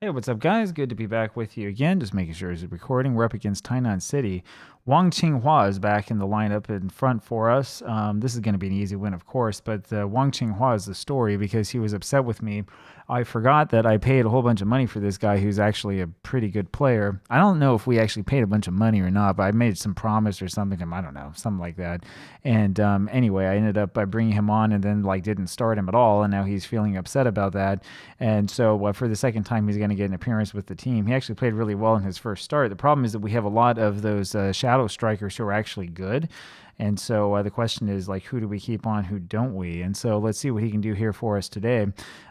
Hey, what's up, guys? Good to be back with you again. Just making sure it's recording. We're up against Tainan City. Wang Qinghua is back in the lineup in front for us. This is going to be an easy win, of course, but Wang Qinghua is the story because he was upset with me. I forgot that I paid a whole bunch of money for this guy who's actually a pretty good player. I don't know if we actually paid a bunch of money or not, but I made some promise or something to him. I don't know, something like that. And anyway, I ended up by bringing him on and then didn't start him at all, and now he's feeling upset about that. And so for the second time, he's going to get an appearance with the team. He actually played really well in his first start. The problem is that we have a lot of those shadow strikers who are actually good. And so the question is, who do we keep on, who don't we? And so let's see what he can do here for us today.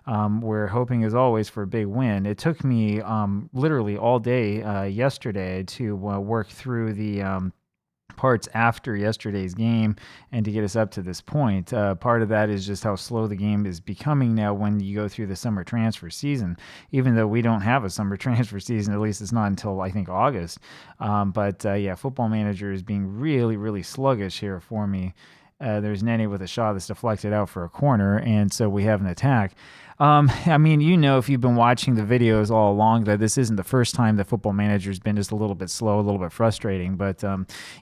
We're hoping, as always, for a big win. It took me literally all day yesterday to work through the parts after yesterday's game and to get us up to this point. Part of that is just how slow the game is becoming now when you go through the summer transfer season, even though we don't have a summer transfer season. At least it's not until I think August. But Football Manager is being really, really sluggish here for me. There's Nene with a shot that's deflected out for a corner, and so we have an attack. If you've been watching the videos all along, that this isn't the first time that Football Manager's been just a little bit slow, a little bit frustrating. But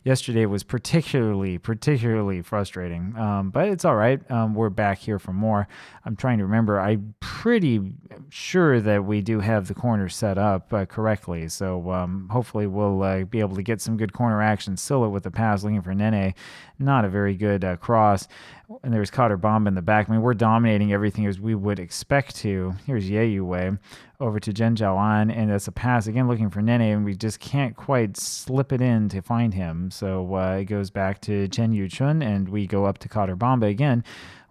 yesterday was particularly frustrating. But it's all right. We're back here for more. I'm trying to remember. I'm pretty sure that we do have the corner set up correctly. So hopefully we'll be able to get some good corner action. Silla with the pass, looking for Nene. Not a very good cross. And there's Cotter Bomb in the back. We're dominating everything as we would expect to. Here's Yeyue over to Jen Zhaoan, and that's a pass again looking for Nene, and we just can't quite slip it in to find him. So it goes back to Chen Yuchun, and we go up to Cotter Bomba again.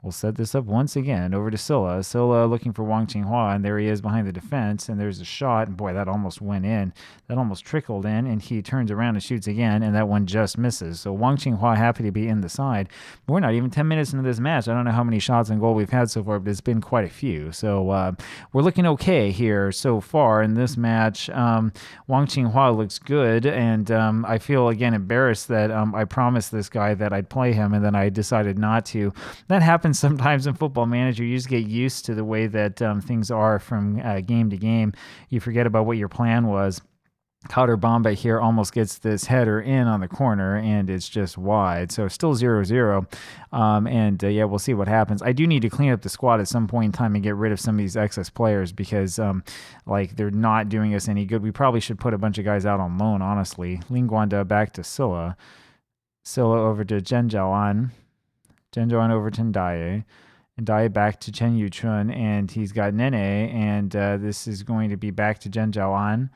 We'll set this up once again over to Silla. Silla looking for Wang Qinghua, and there he is behind the defense, and there's a shot, and boy, that almost went in. That almost trickled in, and he turns around and shoots again, and that one just misses. So Wang Qinghua happy to be in the side. But we're not even 10 minutes into this match. I don't know how many shots on goal we've had so far, but it's been quite a few. So we're looking okay here so far in this match. Wang Qinghua looks good, and I feel, again, embarrassed that I promised this guy that I'd play him, and then I decided not to. That happens sometimes in Football Manager. You just get used to the way that things are from game to game. You forget about what your plan was. Cotter Bomba here almost gets this header in on the corner, and it's just wide. So still 0-0. We'll see what happens. I do need to clean up the squad at some point in time and get rid of some of these excess players because they're not doing us any good. We probably should put a bunch of guys out on loan, honestly. Linguanda back to Silla. Silla over to Jen Zhaoan. Jen Zhaoan over to Ndaye. Ndaye back to Chen Yuchun, and he's got Nene, and this is going to be back to Jen Zhaoan.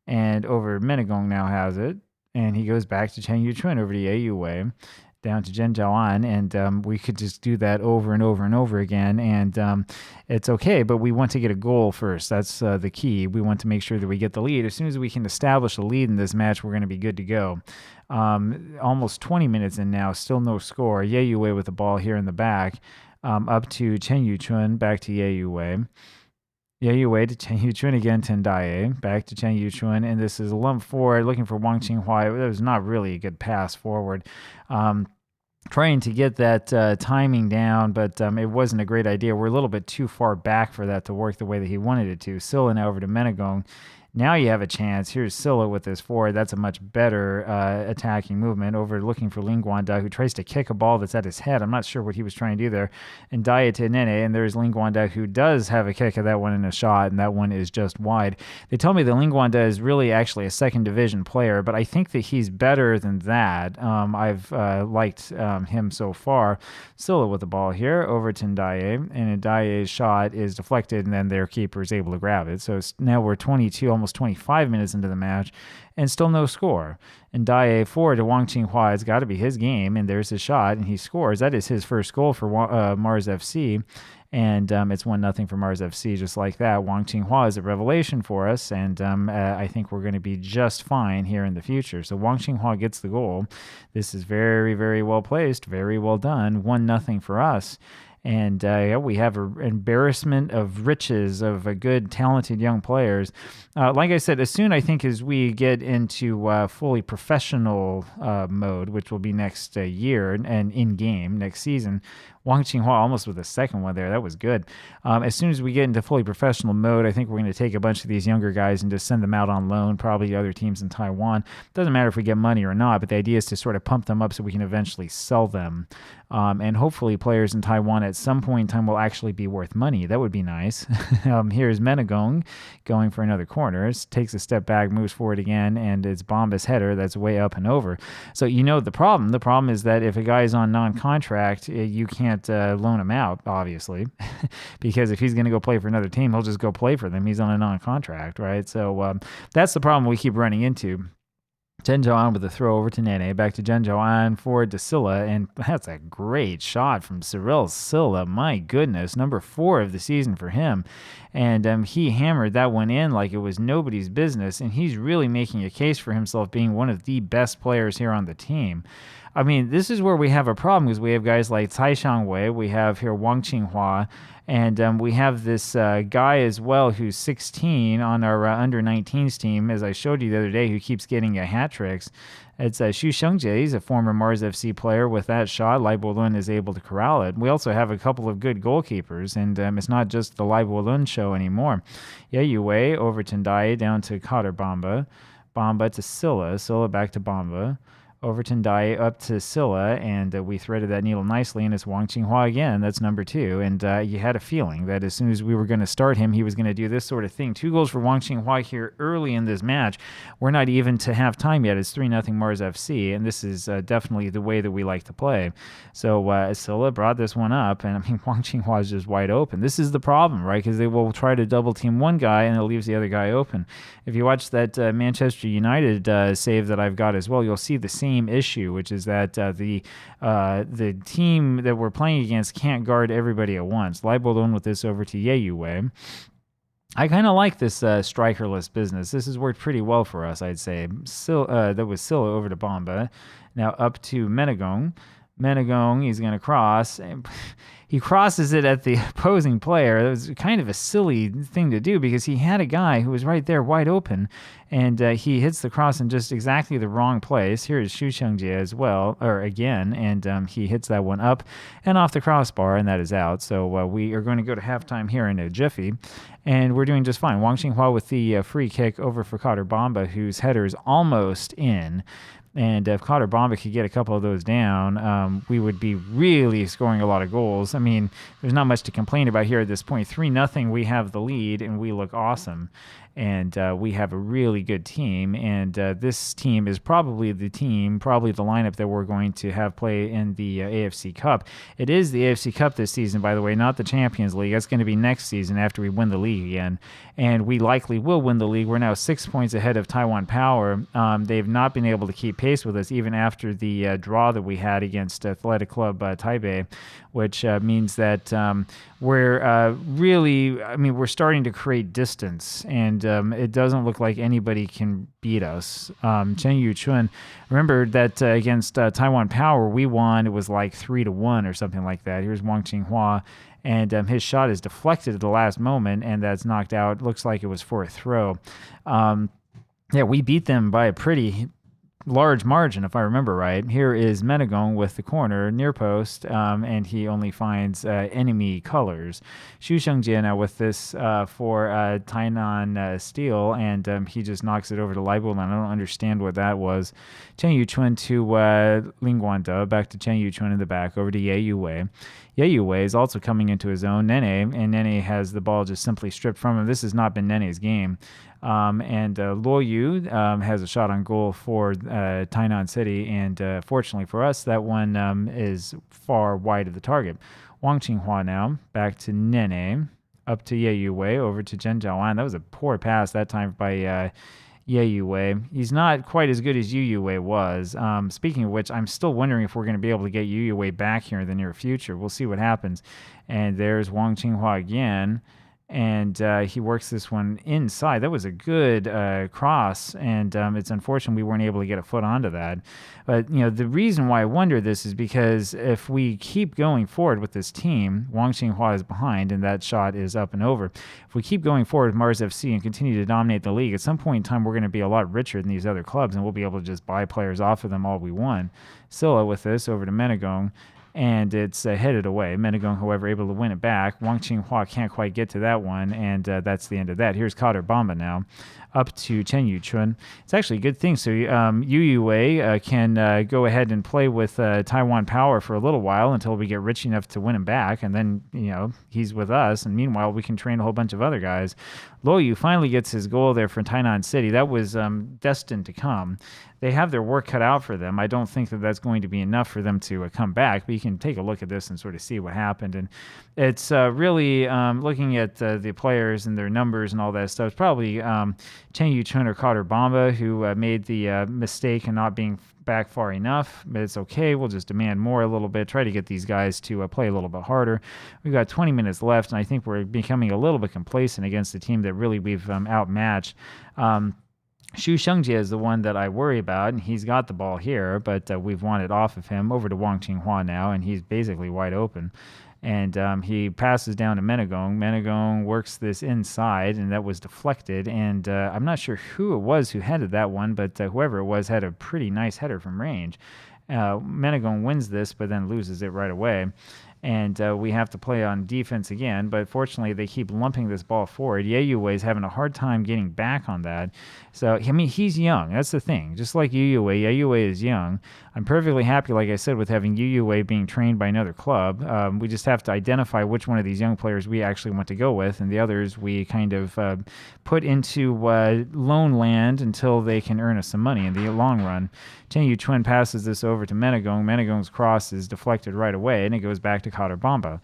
And over Menegong now has it, and he goes back to Chen Yuchun over to Yeyue, down to Jen Zhaoan, and we could just do that over and over and over again, and it's okay, but we want to get a goal first. That's the key. We want to make sure that we get the lead. As soon as we can establish a lead in this match, we're going to be good to go. Almost 20 minutes in now, still no score. Yeyue with the ball here in the back, up to Chen Yuchun, back to Yeyue. Yeyue to Chen Yuchun again to Ndaye, back to Chen Yuchun, and this is a lump forward, looking for Wang Qinghua. That was not really a good pass forward. Trying to get that timing down, but it wasn't a great idea. We're a little bit too far back for that to work the way that he wanted it to. Silla now over to Menegong. Now you have a chance. Here's Silla with this forward. That's a much better attacking movement. Over looking for Linguanda, who tries to kick a ball that's at his head. I'm not sure what he was trying to do there. And Ndaye to Nene, and there's Linguanda, who does have a kick of that one in a shot, and that one is just wide. They tell me that Linguanda is really actually a second division player, but I think that he's better than that. I've liked him so far. Silla with the ball here, over to Ndaye, and Ndaye's shot is deflected, and then their keeper is able to grab it. So now we're 22, almost 25 minutes into the match, and still no score. And Ndaye forward to Wang Qinghua. It's got to be his game, and there's his shot, and he scores. That is his first goal for Mars FC, and it's 1-0 for Mars FC, just like that. Wang Qinghua is a revelation for us, and I think we're going to be just fine here in the future. So Wang Qinghua gets the goal. This is very, very well placed, very well done. 1-0 for us. And we have an embarrassment of riches of good, talented young players. Like I said, as soon, I think, as we get into fully professional mode, which will be next year and in-game next season, Wang Qinghua almost with a second one there. That was good. As soon as we get into fully professional mode, I think we're going to take a bunch of these younger guys and just send them out on loan, probably to other teams in Taiwan. Doesn't matter if we get money or not, but the idea is to sort of pump them up so we can eventually sell them. And hopefully players in Taiwan at some point in time will actually be worth money. That would be nice. Here's Menagong going for another corner. Takes a step back, moves forward again, and it's Bomba's header that's way up and over. So you know the problem. The problem is that if a guy is on non-contract, you can't loan him out, obviously, because if he's going to go play for another team, he'll just go play for them. He's on a non-contract, right? So that's the problem we keep running into. Chen Zhao with the throw over to Nene, back to Chen Zhao forward to Silla, and that's a great shot from Cyril Silla. My goodness, number 4 of the season for him. And he hammered that one in like it was nobody's business, and he's really making a case for himself being one of the best players here on the team. I mean, this is where we have a problem because we have guys like Cai Shangwei, we have here Wang Qinghua, and we have this guy as well who's 16 on our under-19s team, as I showed you the other day, who keeps getting hat tricks. It's Xu Xiangjie. He's a former Mars FC player. With that shot, Lai Bolun is able to corral it. We also have a couple of good goalkeepers, and it's not just the Lai Bolun show anymore. Yeah, Yue over to Ndai, down to Kader Bamba. Bamba to Silla. Silla back to Bamba. Over to Ndai, up to Silla, and we threaded that needle nicely, and it's Wang Qinghua again. That's number 2, and you had a feeling that as soon as we were going to start him, he was going to do this sort of thing. 2 goals for Wang Qinghua here early in this match. We're not even to half time yet. It's 3-0 Mars FC, and this is definitely the way that we like to play. So Silla brought this one up, and I mean, Wang Qinghua is just wide open. This is the problem, right? Because they will try to double team one guy, and it leaves the other guy open. If you watch that Manchester United save that I've got as well, you'll see the same issue, which is that the team that we're playing against can't guard everybody at once. Lai Bolun with this over to Ye Yue. I kind of like this strikerless business. This has worked pretty well for us, I'd say. That was Silla over to Bamba. Now up to Menagong. Menagong, he's going to cross. He crosses it at the opposing player. That was kind of a silly thing to do because he had a guy who was right there wide open, and he hits the cross in just exactly the wrong place. Here is Xu Xiangjie as well, or again, and he hits that one up and off the crossbar, and that is out. So we are going to go to halftime here in a jiffy, and we're doing just fine. Wang Qinghua with the free kick over for Kader Bamba, whose header is almost in. And if Kader Bamba could get a couple of those down, we would be really scoring a lot of goals. I mean, there's not much to complain about here at this point. 3-0, we have the lead, and we look awesome. And we have a really good team. And this team is probably the lineup that we're going to have play in the AFC Cup. It is the AFC Cup this season, by the way, not the Champions League. That's going to be next season after we win the league again. And we likely will win the league. We're now 6 points ahead of Taiwan Power. They've not been able to keep pace with us, even after the draw that we had against Athletic Club Taipei, which means that we're we're starting to create distance, and it doesn't look like anybody can beat us. Chen Yuchun, remember that against Taiwan Power, we won. It was like 3-1 or something like that. Here's Wang Qinghua, and his shot is deflected at the last moment, and that's knocked out. Looks like it was for a throw. We beat them by a pretty large margin, if I remember right. Here is Menagong with the corner near post, and he only finds enemy colors. Xu Xiangjie now with this for Tainan Steel, and he just knocks it over to Lai Bolun. I don't understand what that was. Chen Yuchun to Lingguanda, back to Chen Yuchun in the back, over to Ye Yue. Ye Yue is also coming into his own. Nene, and Nene has the ball just simply stripped from him. This has not been Nene's game. And Luo Yu has a shot on goal for Tainan City, and fortunately for us, that one is far wide of the target. Wang Qinghua now, back to Nene, up to Ye Yue, over to Chen Zhaoan. That was a poor pass that time by Ye Yue. He's not quite as good as Yu Yue was. Speaking of which, I'm still wondering if we're going to be able to get Yu Yue back here in the near future. We'll see what happens. And there's Wang Qinghua again. And he works this one inside. That was a good cross, and it's unfortunate we weren't able to get a foot onto that. But, the reason why I wonder this is because if we keep going forward with this team, Wang Qinghua is behind, and that shot is up and over. If we keep going forward with Mars FC and continue to dominate the league, at some point in time, we're going to be a lot richer than these other clubs, and we'll be able to just buy players off of them all we want. Silla with this over to Menagong. and it's headed away. Menegong, however, able to win it back. Wang Qinghua can't quite get to that one, and that's the end of that. Here's Kader Bamba now, up to Chen Yuchun. It's actually a good thing. So Yu Wei can go ahead and play with Taiwan Power for a little while until we get rich enough to win him back, and then he's with us. And meanwhile, we can train a whole bunch of other guys. Luo Yu finally gets his goal there for Tainan City. That was destined to come. They have their work cut out for them. I don't think that that's going to be enough for them to come back, but you can take a look at this and sort of see what happened. And it's really looking at the players and their numbers and all that stuff. It's probably Chen Yuchun or Kader Bamba who made the mistake in not being back far enough, but it's okay. We'll just demand more a little bit, try to get these guys to play a little bit harder. We've got 20 minutes left, and I think we're becoming a little bit complacent against the team that really we've outmatched. Xu Xiangjie is the one that I worry about, and he's got the ball here, but we've won it off of him over to Wang Qinghua now, and he's basically wide open. And he passes down to Menegong. Menegong works this inside, and that was deflected. And I'm not sure who it was who headed that one, but whoever it was had a pretty nice header from range. Menegong wins this, but then loses it right away. And we have to play on defense again, but fortunately they keep lumping this ball forward. Ye Wei is having a hard time getting back on that. So, I mean, he's young. That's the thing. Just like Yu Wei, Ye Wei is young. I'm perfectly happy, like I said, with having Yu Wei being trained by another club. We just have to identify which one of these young players we actually want to go with, and the others we kind of put into loan land until they can earn us some money in the long run. Chen Yuchun passes this over to Menegong. Menegong's cross is deflected right away, and it goes back to Kader Bamba.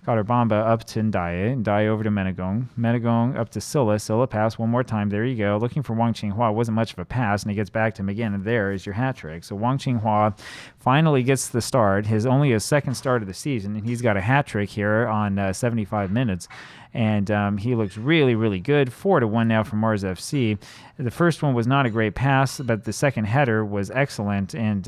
Kader Bamba up to Ndaye. Ndaye over to Menegong. Menegong up to Silla. Silla pass one more time. There you go. Looking for Wang Qinghua. Wasn't much of a pass, and he gets back to him again, and there is your hat trick. So Wang Qinghua finally gets the start. Only his second start of the season, and he's got a hat trick here on 75 minutes. And he looks really, really good. 4-1 now for Mars FC. The first one was not a great pass, but the second header was excellent, and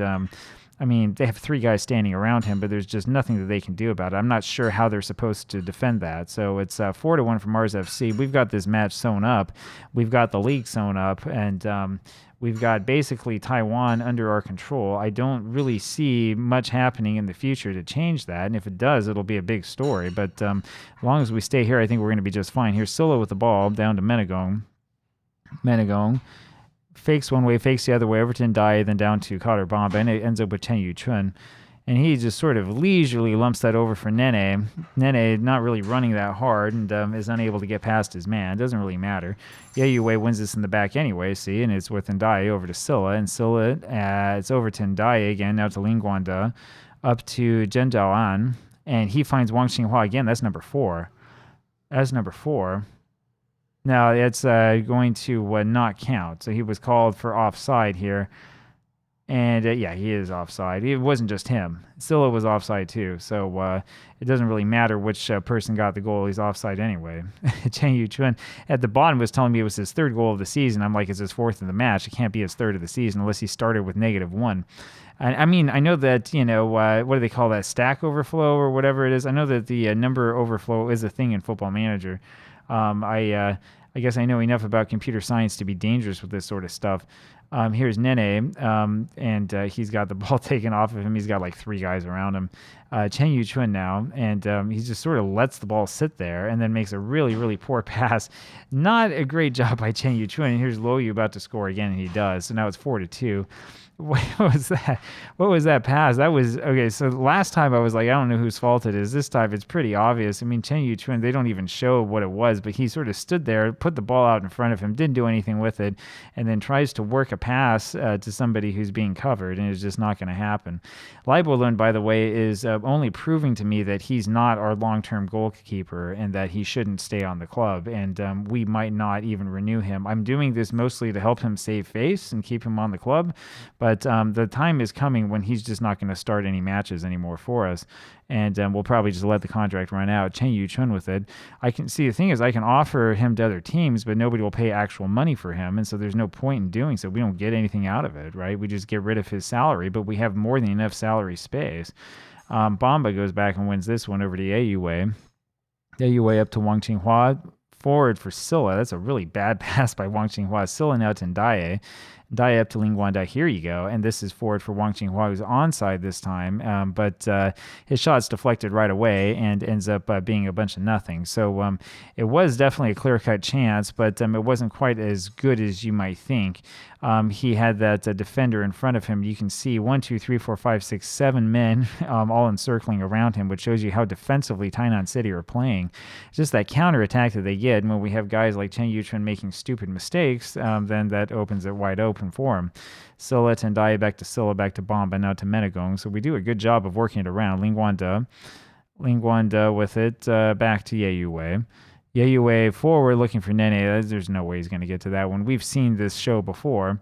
I mean, they have three guys standing around him, but there's just nothing that they can do about it. I'm not sure how they're supposed to defend that. So it's 4-1 for Mars FC. We've got this match sewn up. We've got the league sewn up, and we've got basically Taiwan under our control. I don't really see much happening in the future to change that, and if it does, it'll be a big story. But as long as we stay here, I think we're going to be just fine. Here's Silla with the ball down to Menegong. Menegong fakes one way, fakes the other way, over to Ndaye, then down to Kader Bamba, and it ends up with Chen Yuchun. And he just sort of leisurely lumps that over for Nene. Nene not really running that hard and is unable to get past his man. It doesn't really matter. Ye Wei wins this in the back anyway, see, and it's with Ndaye over to Silla. And Silla, it's over to Ndaye again, now to Lin Guanda, up to Zhen Zhaoan. And he finds Wang Qinghua again. That's number 4. That's number 4. Now, it's going to not count. So he was called for offside here. And, yeah, he is offside. It wasn't just him. Silla was offside, too. So it doesn't really matter which person got the goal. He's offside anyway. Chen Yuchun at the bottom was telling me it was his 3rd goal of the season. I'm like, it's his 4th of the match. It can't be his 3rd of the season unless he started with -1. I mean, I know that, what do they call that, stack overflow or whatever it is? I know that the number overflow is a thing in Football Manager. I guess I know enough about computer science to be dangerous with this sort of stuff. Here's Nene, and he's got the ball taken off of him. He's got like 3 guys around him. Chen Yuchun now, and he just sort of lets the ball sit there and then makes a really, really poor pass. Not a great job by Chen Yuchun. And here's Luo Yu about to score again, and he does. So now it's 4-2. What was that? What was that pass? That was okay. So last time I was like, I don't know whose fault it is. This time it's pretty obvious. I mean, Chen Yuchun, they don't even show what it was, but he sort of stood there, put the ball out in front of him, didn't do anything with it, and then tries to work a pass to somebody who's being covered, and it's just not going to happen. Leibolund, by the way, is only proving to me that he's not our long-term goalkeeper and that he shouldn't stay on the club, and we might not even renew him. I'm doing this mostly to help him save face and keep him on the club, but the time is coming when he's just not going to start any matches anymore for us, and we'll probably just let the contract run out. Chen Yuchun with it. I can see the thing is I can offer him to other teams, but nobody will pay actual money for him, and so there's no point in doing so. We don't get anything out of it, right? We just get rid of his salary, but we have more than enough salary space. Bamba goes back and wins this one over to Ye Wei. Ye Wei up to Wang Qinghua. forward for Silla. That's a really bad pass by Wang Qinghua. Silla now to Ndaye. Ndaye up to Ling Guanda. Here you go. And this is forward for Wang Qinghua, who's onside this time. But his shot's deflected right away and ends up being a bunch of nothing. So it was definitely a clear-cut chance, but it wasn't quite as good as you might think. He had that defender in front of him. You can see 1, 2, 3, 4, 5, 6, 7 men all encircling around him, which shows you how defensively Tainan City are playing. It's just that counterattack that they get, and when we have guys like Chen Yuchun making stupid mistakes, then that opens it wide open for him. Silla to Ndaye, back to Silla, back to Bomba, now to Menegong. So we do a good job of working it around. Ling Guanda with it, back to Yeyue. Yeyue forward looking for Nene. There's no way he's going to get to that one. We've seen this show before.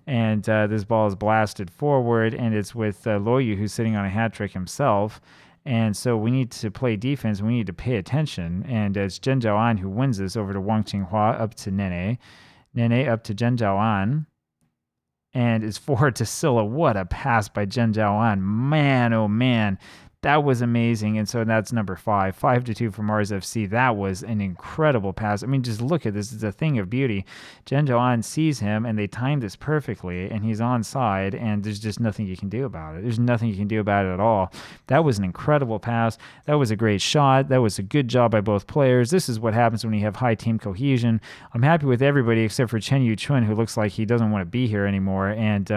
And this ball is blasted forward, and it's with Loyu, who's sitting on a hat trick himself. And so we need to play defense. We need to pay attention. And it's Zhen Zhaoan who wins this over to Wang Qinghua, up to Nene. Nene up to Zhen Zhaoan. And it's forward to Silla. What a pass by Zhen Zhaoan. Man, oh man. That was amazing. And so that's number 5. 5-2 for Mars FC. That was an incredible pass. I mean, just look at this. It's a thing of beauty. Zhen Zhaoan sees him, and they timed this perfectly, and he's onside, and there's just nothing you can do about it. There's nothing you can do about it at all. That was an incredible pass. That was a great shot. That was a good job by both players. This is what happens when you have high team cohesion. I'm happy with everybody except for Chen Yuchun, who looks like he doesn't want to be here anymore, and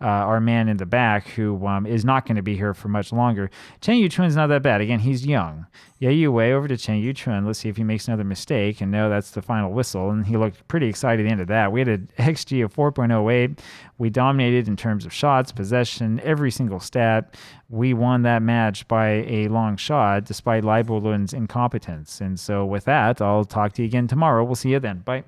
our man in the back, who is not going to be here for much longer. Chen Yuchun's not that bad. Again, he's young. Yeyue over to Chen Yuchun. Let's see if he makes another mistake. And no, that's the final whistle. And he looked pretty excited at the end of that. We had an XG of 4.08. We dominated in terms of shots, possession, every single stat. We won that match by a long shot, despite Leibolund's incompetence. And so with that, I'll talk to you again tomorrow. We'll see you then. Bye.